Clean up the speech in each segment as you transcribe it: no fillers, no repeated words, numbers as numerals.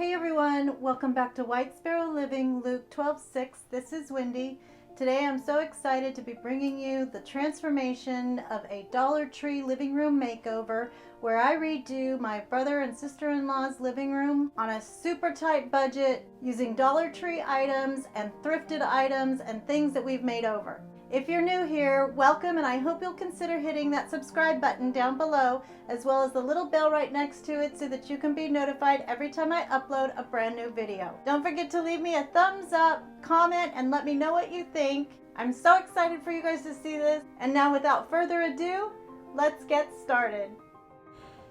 Hey everyone, welcome back to White Sparrow Living, Luke 12:6. This is Wendy. Today I'm so excited to be bringing you the transformation of a Dollar Tree living room makeover where I redo my brother and sister-in-law's living room on a super tight budget using Dollar Tree items and thrifted items and things that we've made over. If you're new here, welcome, and I hope you'll consider hitting that subscribe button down below as well as the little bell right next to it so that you can be notified every time I upload a brand new video. Don't forget to leave me a thumbs up, comment, and let me know what you think. I'm so excited for you guys to see this. And now without further ado, let's get started.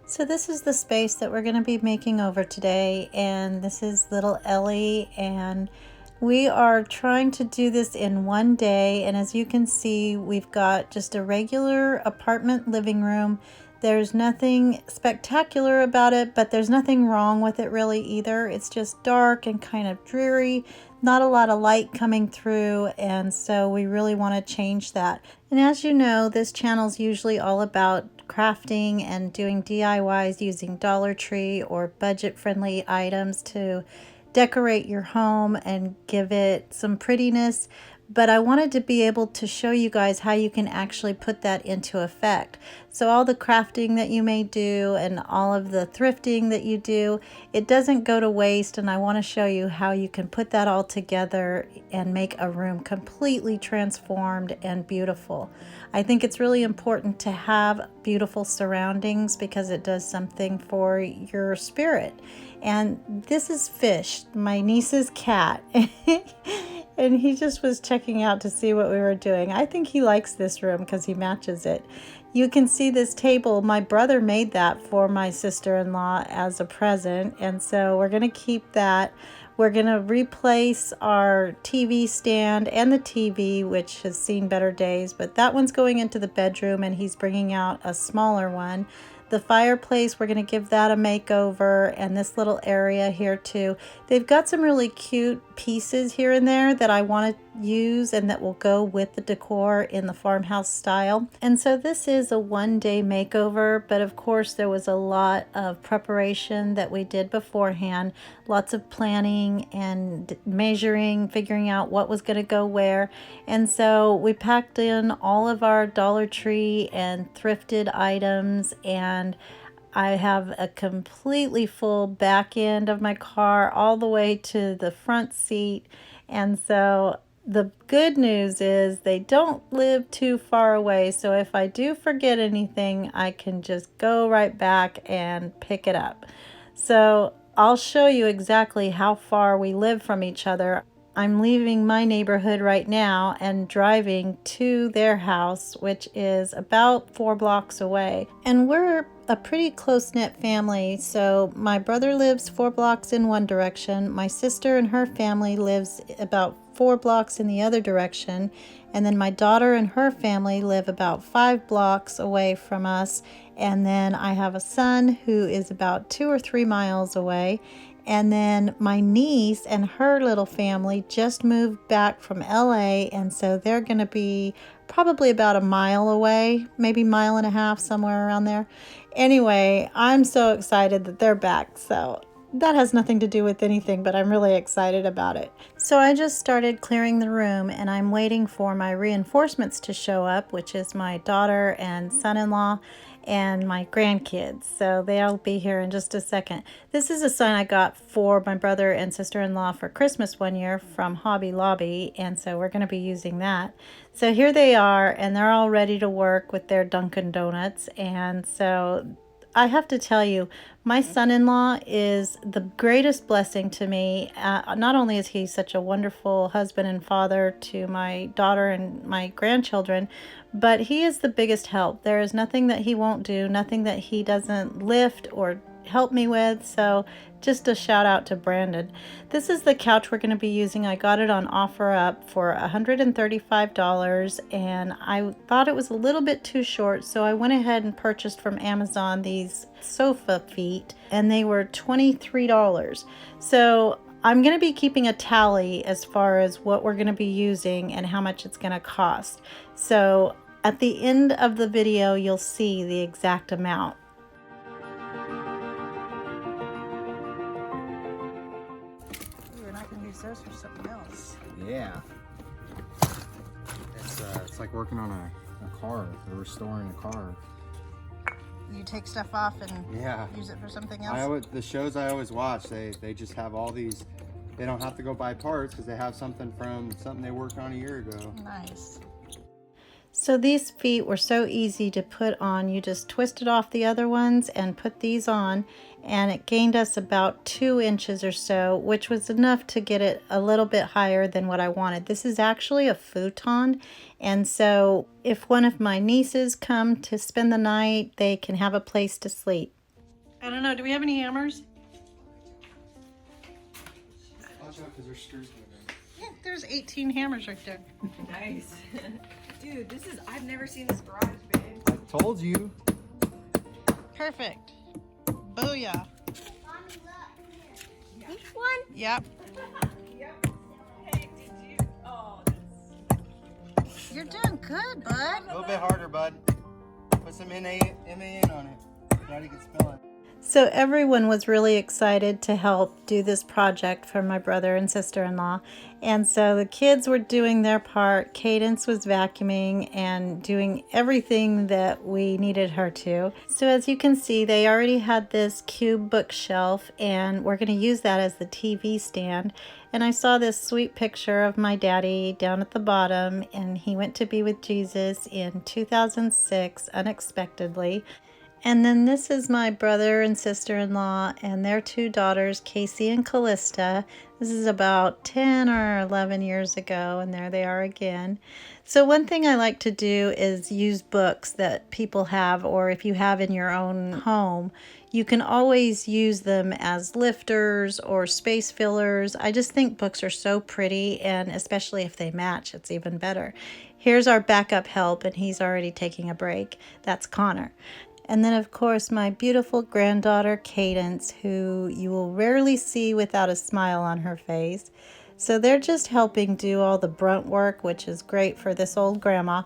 So this is the space that we're going to be making over today, and this is little Ellie, and we are trying to do this in one day. And as you can see, we've got just a regular apartment living room. There's nothing spectacular about it, but there's nothing wrong with it really either. It's just dark and kind of dreary, not a lot of light coming through, and so we really want to change that. And as you know, this channel is usually all about crafting and doing DIYs using Dollar Tree or budget-friendly items to decorate your home and give it some prettiness. But I wanted to be able to show you guys how you can actually put that into effect. So all the crafting that you may do and all of the thrifting that you do, it doesn't go to waste, and I want to show you how you can put that all together and make a room completely transformed and beautiful. I think it's really important to have beautiful surroundings because it does something for your spirit. And this is Fish, my niece's cat. And he just was checking out to see what we were doing. I think he likes this room because he matches it. You can see this table. My brother made that for my sister-in-law as a present, and so we're going to keep that. We're going to replace our TV stand and the TV, which has seen better days, but that one's going into the bedroom, and he's bringing out a smaller one. The fireplace, we're going to give that a makeover, and this little area here too. They've got some really cute pieces here and there that I want to use and that will go with the decor in the farmhouse style. And so this is a one-day makeover, but of course there was a lot of preparation that we did beforehand, lots of planning and measuring, figuring out what was going to go where. And so we packed in all of our Dollar Tree and thrifted items, and I have a completely full back end of my car all the way to the front seat. And so the good news is they don't live too far away. So if I do forget anything, I can just go right back and pick it up. So I'll show you exactly how far we live from each other. I'm leaving my neighborhood right now and driving to their house, which is about 4 blocks away. And we're a pretty close-knit family. So my brother lives 4 blocks in one direction. My sister and her family lives about 4 blocks in the other direction. And then my daughter and her family live about 5 blocks away from us. And then I have a son who is about 2 or 3 miles away. And then my niece and her little family just moved back from LA, and so they're going to be probably about a mile away, maybe 1.5 miles, somewhere around there. Anyway, I'm so excited that they're back. So that has nothing to do with anything, but I'm really excited about it. So I just started clearing the room, and I'm waiting for my reinforcements to show up, which is my daughter and son-in-law and my grandkids. So they'll be here in just a second. This is a sign I got for my brother and sister-in-law for Christmas one year from Hobby Lobby, and so we're going to be using that. So here they are, and they're all ready to work with their Dunkin' Donuts. And so I have to tell you, my son-in-law is the greatest blessing to me. Not only is he such a wonderful husband and father to my daughter and my grandchildren, but he is the biggest help. There is nothing that he won't do, nothing that he doesn't lift or help me with. So just a shout out to Brandon. This is the couch we're going to be using. I got it on OfferUp for $135, and I thought it was a little bit too short, so I went ahead and purchased from Amazon these sofa feet, and they were $23. So I'm going to be keeping a tally as far as what we're going to be using and how much it's going to cost. So at the end of the video, you'll see the exact amount. use those for something else. Yeah. It's like working on a car, or restoring a car. You take stuff off and use it for something else? The shows I always watch, they just have all these, they don't have to go buy parts because they have something from something they worked on a year ago. Nice. So these feet were so easy to put on. You just twisted off the other ones and put these on, and it gained us about 2 inches or so, which was enough to get it a little bit higher than what I wanted. This is actually a futon, and so if one of my nieces come to spend the night, they can have a place to sleep. I don't know, do we have any hammers? Watch out because there's screws in Yeah, there's 18 hammers right there. Nice. Dude, I've never seen this garage, babe. I told you. Perfect. Booyah. This one? Yep. Yep. Hey, did you? Oh, that's... You're doing good, bud. A little bit harder, bud. Put some MAN on it. Daddy can smell it. So everyone was really excited to help do this project for my brother and sister-in-law. And so the kids were doing their part. Cadence was vacuuming and doing everything that we needed her to. So as you can see, they already had this cube bookshelf, and we're going to use that as the TV stand. And I saw this sweet picture of my daddy down at the bottom, and he went to be with Jesus in 2006 unexpectedly. And then this is my brother and sister-in-law and their 2 daughters, Casey and Callista. This is about 10 or 11 years ago, and there they are again. So one thing I like to do is use books that people have, or if you have in your own home, you can always use them as lifters or space fillers. I just think books are so pretty, and especially if they match, it's even better. Here's our backup help, and he's already taking a break. That's Connor. And then, of course, my beautiful granddaughter, Cadence, who you will rarely see without a smile on her face. So they're just helping do all the brunt work, which is great for this old grandma.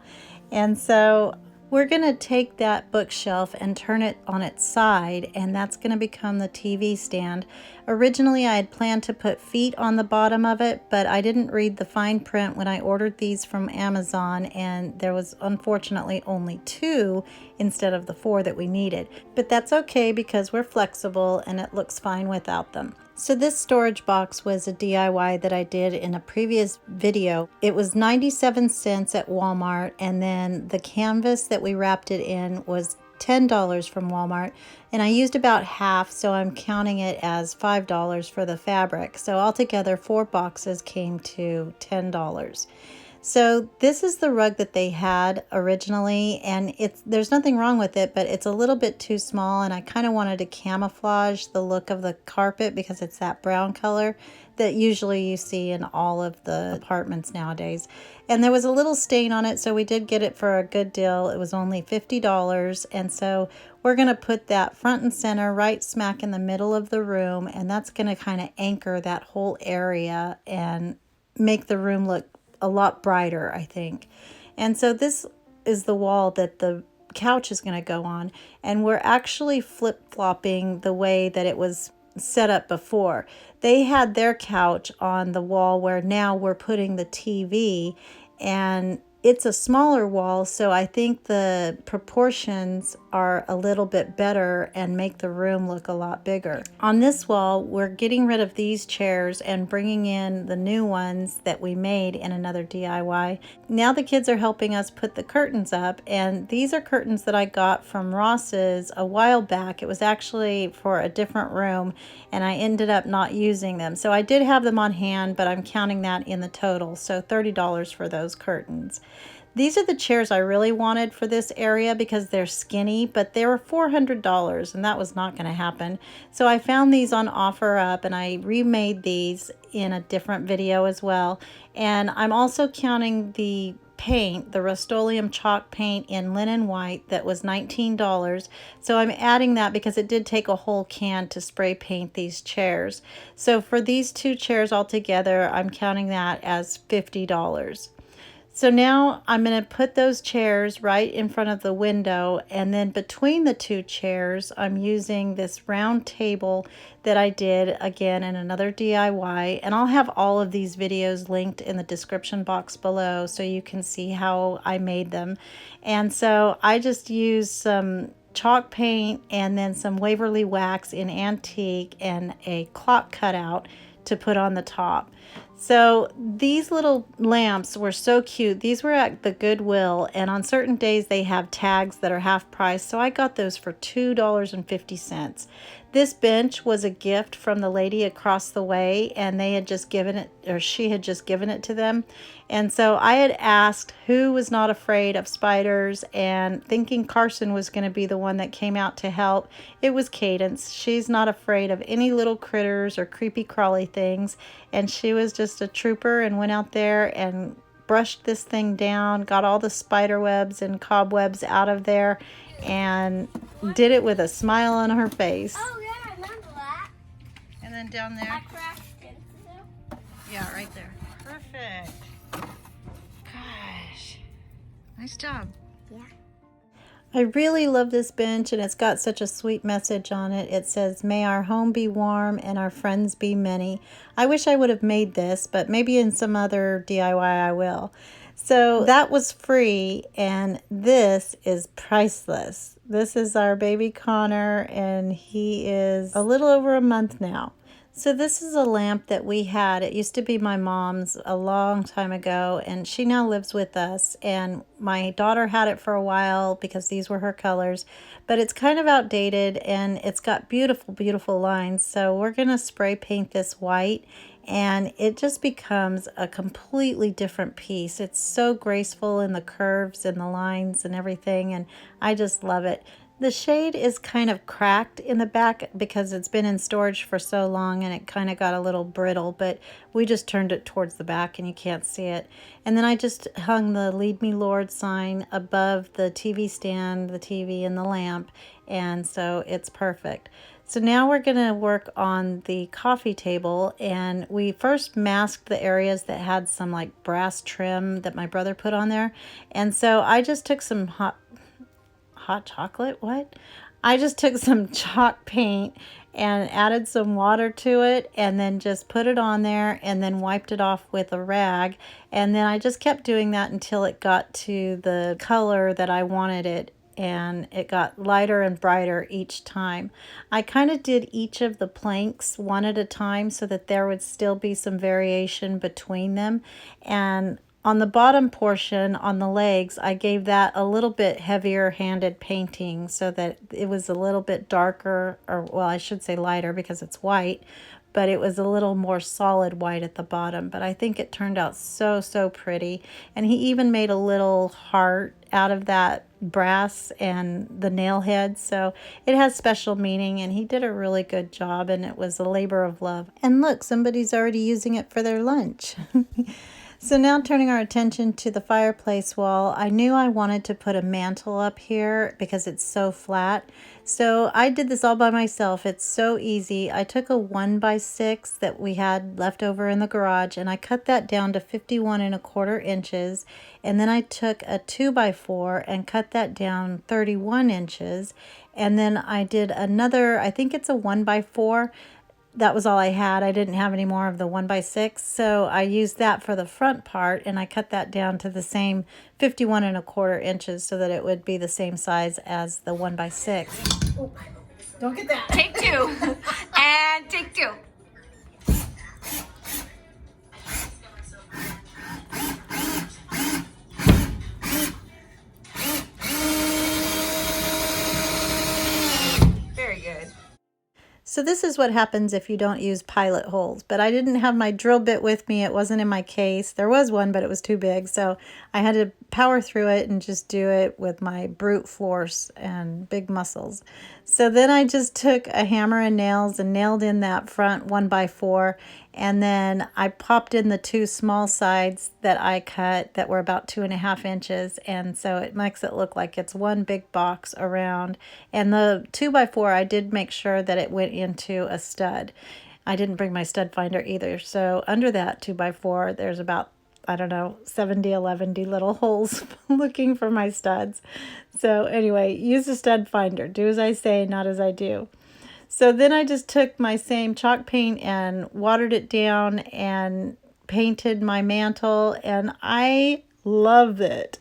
And so we're going to take that bookshelf and turn it on its side, and that's going to become the TV stand. Originally, I had planned to put feet on the bottom of it, but I didn't read the fine print when I ordered these from Amazon, and there was unfortunately only 2 instead of the 4 that we needed. But that's okay because we're flexible and it looks fine without them. So this storage box was a DIY that I did in a previous video. It was 97 cents at Walmart, and then the canvas that we wrapped it in was $10 from Walmart, and I used about half, so I'm counting it as $5 for the fabric. So altogether 4 boxes came to $10. So this is the rug that they had originally, and there's nothing wrong with it, but it's a little bit too small, and I kind of wanted to camouflage the look of the carpet because it's that brown color that usually you see in all of the apartments nowadays. And there was a little stain on it, so we did get it for a good deal. It was only $50, and so we're going to put that front and center right smack in the middle of the room, and that's going to kind of anchor that whole area and make the room look a lot brighter, I think. And so this is the wall that the couch is going to go on, and we're actually flip-flopping the way that it was set up before. They had their couch on the wall where now we're putting the TV, and it's a smaller wall, so I think the proportions are a little bit better and make the room look a lot bigger. On this wall, we're getting rid of these chairs and bringing in the new ones that we made in another DIY. Now the kids are helping us put the curtains up, and these are curtains that I got from Ross's a while back. It was actually for a different room, and I ended up not using them. So I did have them on hand, but I'm counting that in the total, so $30 for those curtains. These are the chairs I really wanted for this area because they're skinny, but they were $400, and that was not going to happen. So I found these on OfferUp, and I remade these in a different video as well. And I'm also counting the paint, the Rust-Oleum chalk paint in linen white that was $19. So I'm adding that because it did take a whole can to spray paint these chairs. So for these 2 chairs altogether, I'm counting that as $50. So now I'm going to put those chairs right in front of the window, and then between the two chairs I'm using this round table that I did again in another DIY, and I'll have all of these videos linked in the description box below so you can see how I made them. And so I just used some chalk paint and then some Waverly wax in antique and a clock cutout to put on the top. So these little lamps were so cute. These were at the Goodwill, and on certain days they have tags that are half price. So I got those for $2.50. This bench was a gift from the lady across the way, and they had just given it, or she had just given it to them. And so I had asked who was not afraid of spiders, and thinking Carson was going to be the one that came out to help. It was Cadence. She's not afraid of any little critters or creepy crawly things, and she was just a trooper and went out there and brushed this thing down, got all the spider webs and cobwebs out of there, and did it with a smile on her face. Oh yeah, I remember that. And then down there. I crafted it. Yeah, right there. Perfect. Gosh. Nice job. Yeah. I really love this bench, and it's got such a sweet message on it. It says, "May our home be warm and our friends be many." I wish I would have made this, but maybe in some other DIY I will. So that was free, and this is priceless. This is our baby Connor, and he is a little over a month now. So this is a lamp that we had. It used to be my mom's a long time ago, and she now lives with us. And my daughter had it for a while because these were her colors, but it's kind of outdated, and it's got beautiful, beautiful lines. So we're going to spray paint this white, and it just becomes a completely different piece. It's so graceful in the curves and the lines and everything, and I just love it. The shade is kind of cracked in the back because it's been in storage for so long, and it kind of got a little brittle, but we just turned it towards the back and you can't see it. And then I just hung the "Lead Me Lord" sign above the TV stand, the TV, and the lamp, and so it's perfect. So now we're going to work on the coffee table, and we first masked the areas that had some like brass trim that my brother put on there. And so I just took some hot chocolate, what? I just took some chalk paint and added some water to it, and then just put it on there and then wiped it off with a rag. And then I just kept doing that until it got to the color that I wanted it, and it got lighter and brighter each time. I kind of did each of the planks one at a time so that there would still be some variation between them. And on the bottom portion, on the legs, I gave that a little bit heavier handed painting so that it was a little bit darker, or well, I should say lighter because it's white, but it was a little more solid white at the bottom. But I think it turned out so, so pretty. And he even made a little heart out of that brass and the nail head, so it has special meaning, and he did a really good job, and it was a labor of love. And look, somebody's already using it for their lunch. So now turning our attention to the fireplace wall, I knew I wanted to put a mantel up here because it's so flat. So I did this all by myself. It's so easy. I took a 1x6 that we had left over in the garage, and I cut that down to 51 1/4 inches. And then I took a 2x4 and cut that down 31 inches. And then I did another, I think it's a 1x4. That was all I had. I didn't have any more of the 1x6, so I used that for the front part, and I cut that down to the same 51 1/4 inches so that it would be the same size as the 1x6. Oh, don't get that. Take two. And take two. Very good. So this is what happens if you don't use pilot holes. But I didn't have my drill bit with me. It wasn't in my case. There was one, but it was too big. So I had to power through it and just do it with my brute force and big muscles. So then I just took a hammer and nails and nailed in that front 1x4. And then I popped in the two small sides that I cut that were about 2.5 inches. And so it makes it look like it's one big box around. And the 2x4, I did make sure that it went into a stud. I didn't bring my stud finder either. So under that 2x4, there's about I don't know, 70, 11 little holes looking for my studs. So anyway, use a stud finder. Do as I say, not as I do. So then I just took my same chalk paint and watered it down and painted my mantle, and I love it.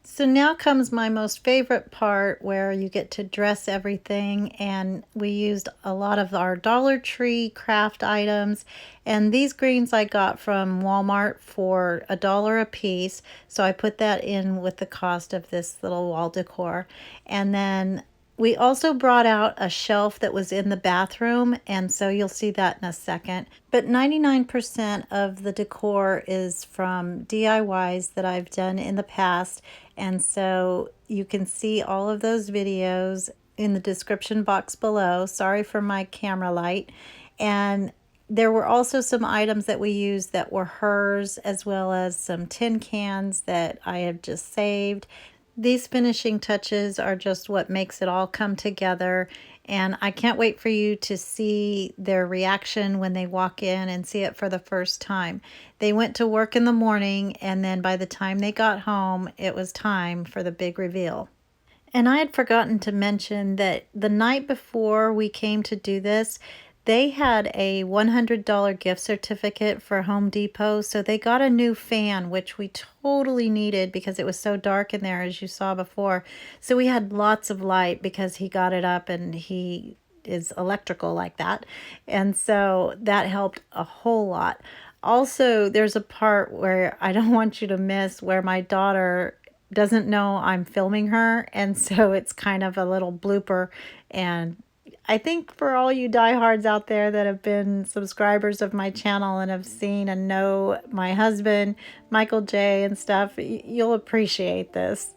So now comes my most favorite part, where you get to dress everything, and we used a lot of our Dollar Tree craft items, and these greens I got from Walmart for $1 a piece, so I put that in with the cost of this little wall decor. And then we also brought out a shelf that was in the bathroom, and so you'll see that in a second. But 99% of the decor is from DIYs that I've done in the past, and so you can see all of those videos in the description box below. Sorry for my camera light. And there were also some items that we used that were hers, as well as some tin cans that I have just saved. These finishing touches are just what makes it all come together, and I can't wait for you to see their reaction when they walk in and see it for the first time. They went to work in the morning, and then by the time they got home, it was time for the big reveal. And I had forgotten to mention that the night before we came to do this, they had a $100 gift certificate for Home Depot, so they got a new fan, which we totally needed because it was so dark in there, as you saw before. So we had lots of light because he got it up and he is electrical like that. And so that helped a whole lot. Also, there's a part where I don't want you to miss, where my daughter doesn't know I'm filming her, and so it's kind of a little blooper. And I think for all you diehards out there that have been subscribers of my channel and have seen and know my husband, Michael J. and stuff, you'll appreciate this.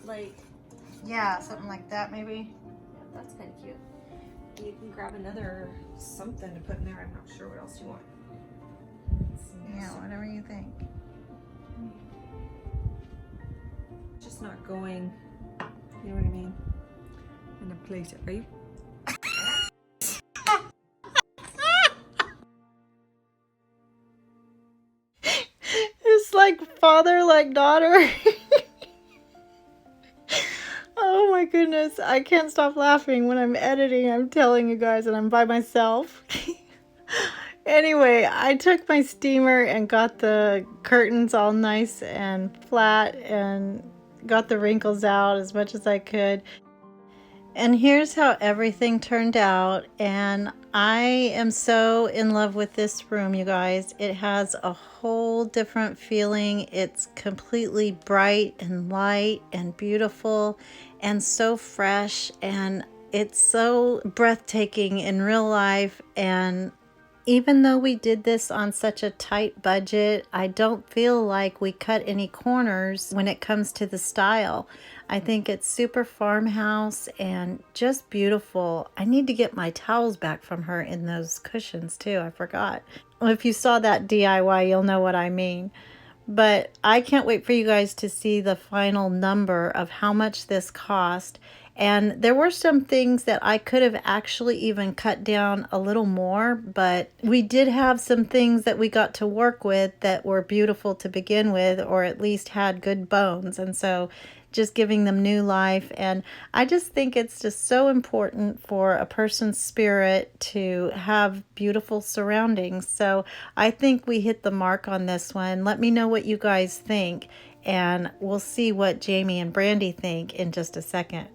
Like, Yeah, something like that maybe. yeah, that's kind of cute. You can grab another something to put in there. I'm not sure what else you want. Yeah, whatever you think. Just not going, you know what I mean? In a place. Are you? It's like father, like daughter. Oh my goodness, I can't stop laughing when I'm editing. I'm telling you guys, and I'm by myself. Anyway, I took my steamer and got the curtains all nice and flat and got the wrinkles out as much as I could. And here's how everything turned out. And I am so in love with this room, you guys. It has a whole different feeling. It's completely bright and light and beautiful and so fresh. And it's so breathtaking in real life. And even though we did this on such a tight budget, I don't feel like we cut any corners when it comes to the style. I think it's super farmhouse and just beautiful. I need to get my towels back from her in those cushions too. I forgot. Well, if you saw that DIY, you'll know what I mean. But I can't wait for you guys to see the final number of how much this cost. And there were some things that I could have actually even cut down a little more, but we did have some things that we got to work with that were beautiful to begin with, or at least had good bones. And so just giving them new life. And I just think it's just so important for a person's spirit to have beautiful surroundings. So I think we hit the mark on this one. Let me know what you guys think, and we'll see what Jamie and Brandy think in just a second.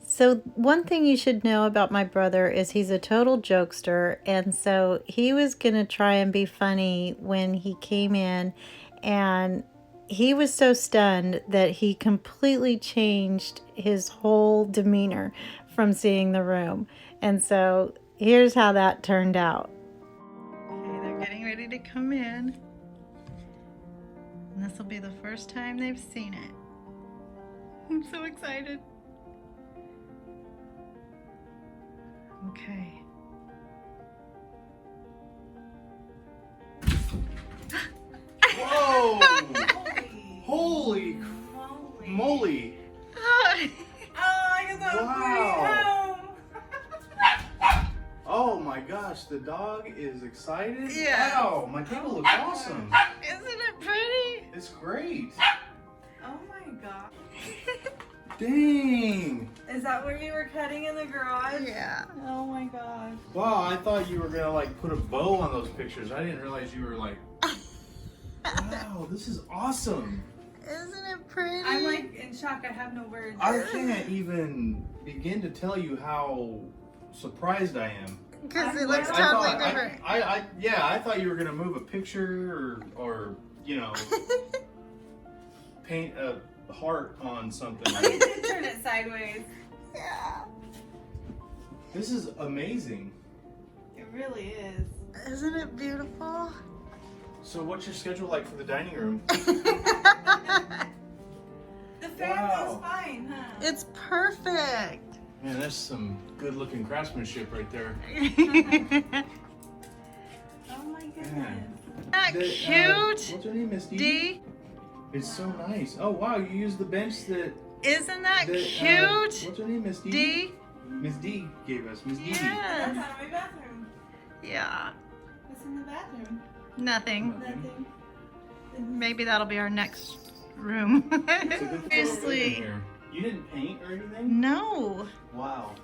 So one thing you should know about my brother is he's a total jokester, and so he was going to try and be funny when he came in, and he was so stunned that he completely changed his whole demeanor from seeing the room. And so here's how that turned out. Okay, they're getting ready to come in. And this will be the first time they've seen it. I'm so excited. Okay. Whoa! Holy! moly. Oh, I guess that was Wow. pretty home. Oh my gosh, the dog is excited. Yeah. Wow, my table looks awesome. Isn't it pretty? It's great. Oh my god. Dang. Is that where you were cutting in the garage? Yeah. Oh my gosh. Wow, I thought you were gonna like put a bow on those pictures. I didn't realize you were like, wow, this is awesome. Isn't it pretty? I'm like in shock. I have no words. I can't even begin to tell you how surprised I am. Because it I'm looks glad. totally I different. thought, I thought you were gonna move a picture or you know, paint a heart on something. You did turn it sideways. Yeah. This is amazing. It really is. Isn't it beautiful? So what's your schedule like for the dining room? The fan Wow. is fine, huh? It's perfect. Man, that's some good looking craftsmanship right there. Oh my goodness. Man. That What's cute. her name, Miss Dee? D. It's so nice. Oh wow, you used the bench that. Isn't that that, cute? what's her name, Miss Dee? D. Miss D gave us. Miss D. That's Yes. out of my bathroom. Yeah. What's in the bathroom? Nothing. Nothing. Maybe that'll be our next room. It's a good photo in Seriously. here. You didn't paint or anything? No. Wow.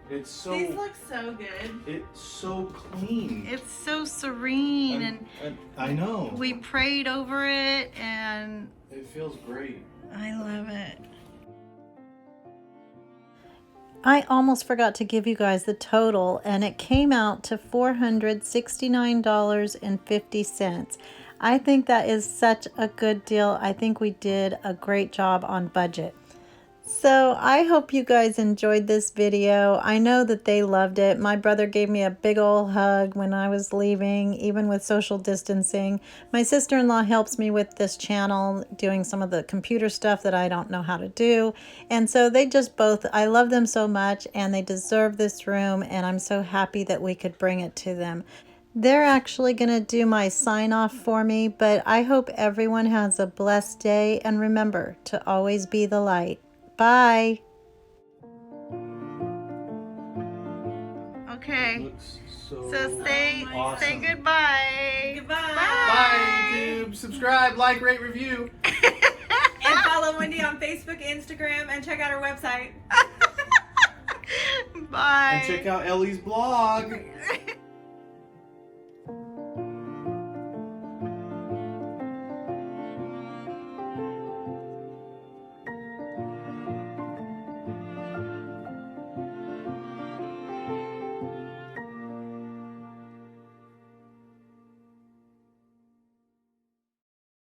It's so. These look so good. It's so clean. It's so serene, and I know. we prayed over it, and It feels great. I love it. I almost forgot to give you guys the total, and it came out to $469.50. I think that is such a good deal. I think we did a great job on budget. So I hope you guys enjoyed this video. I know that they loved it. My brother gave me a big old hug when I was leaving, even with social distancing. My sister-in-law helps me with this channel, doing some of the computer stuff that I don't know how to do. And so they just both, I love them so much, and they deserve this room, and I'm so happy that we could bring it to them. They're actually going to do my sign off for me, but I hope everyone has a blessed day, and remember to always be the light. Bye. Okay. Looks so. So say awesome. goodbye. Goodbye. Bye, YouTube. Subscribe, like, rate, review. And follow Wendy on Facebook, Instagram, and check out her website. Bye. And check out Ellie's blog.